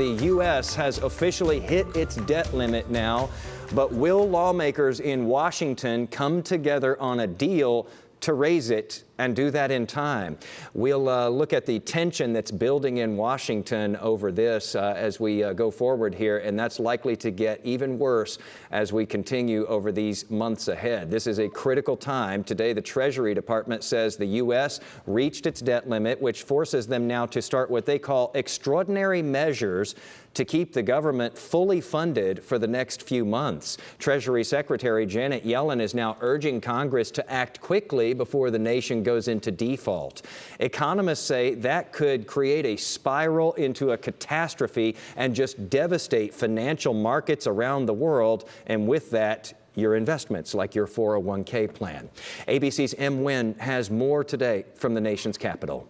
The U.S. has officially hit its debt limit now, but will lawmakers in Washington come together on a deal to raise it and do that in time? We'll look at the tension that's building in Washington over this as we go forward here, and that's likely to get even worse as we continue over these months ahead. This is a critical time. Today, the Treasury Department says the U.S. reached its debt limit, which forces them now to start what they call extraordinary measures to keep the government fully funded for the next few months. Treasury Secretary Janet Yellen is now urging Congress to act quickly before the nation goes into default. Economists say that could create a spiral into a catastrophe and just devastate financial markets around the world, and with that, your investments like your 401k plan. ABC's M. Nguyen has more today from the nation's capital.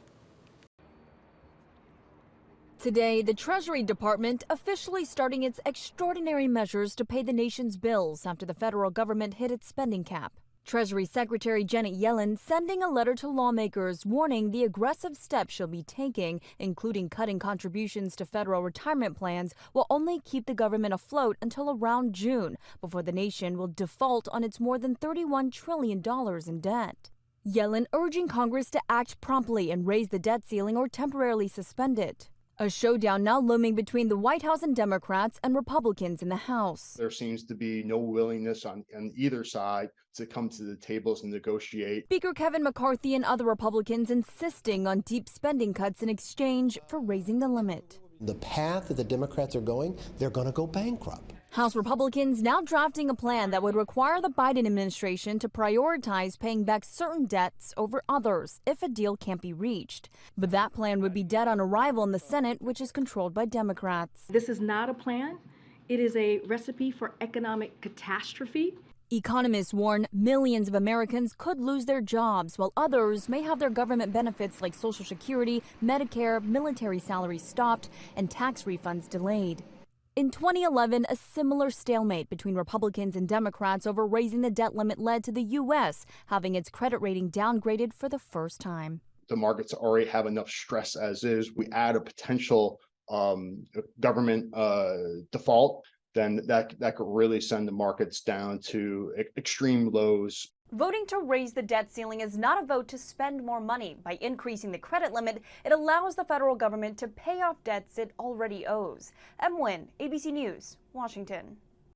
Today, the Treasury Department officially starting its extraordinary measures to pay the nation's bills after the federal government hit its spending cap. Treasury Secretary Janet Yellen sending a letter to lawmakers warning the aggressive steps she'll be taking, including cutting contributions to federal retirement plans, will only keep the government afloat until around June, before the nation will default on its more than $31 trillion in debt. Yellen urging Congress to act promptly and raise the debt ceiling or temporarily suspend it. A showdown now looming between the White House and Democrats and Republicans in the House. There seems to be no willingness on either side to come to the tables and negotiate. Speaker Kevin McCarthy and other Republicans insisting on deep spending cuts in exchange for raising the limit. The path that the Democrats are going, they're going to go bankrupt. House Republicans now drafting a plan that would require the Biden administration to prioritize paying back certain debts over others if a deal can't be reached. But that plan would be dead on arrival in the Senate, which is controlled by Democrats. This is not a plan. It is a recipe for economic catastrophe. Economists warn millions of Americans could lose their jobs, while others may have their government benefits like Social Security, Medicare, military salaries stopped, and tax refunds delayed. In 2011, a similar stalemate between Republicans and Democrats over raising the debt limit led to the U.S. having its credit rating downgraded for the first time. The markets already have enough stress as is. We add a potential government default, then that could really send the markets down to extreme lows. Voting to raise the debt ceiling is not a vote to spend more money. By increasing the credit limit, it allows the federal government to pay off debts it already owes. M. Nguyen, ABC News, Washington.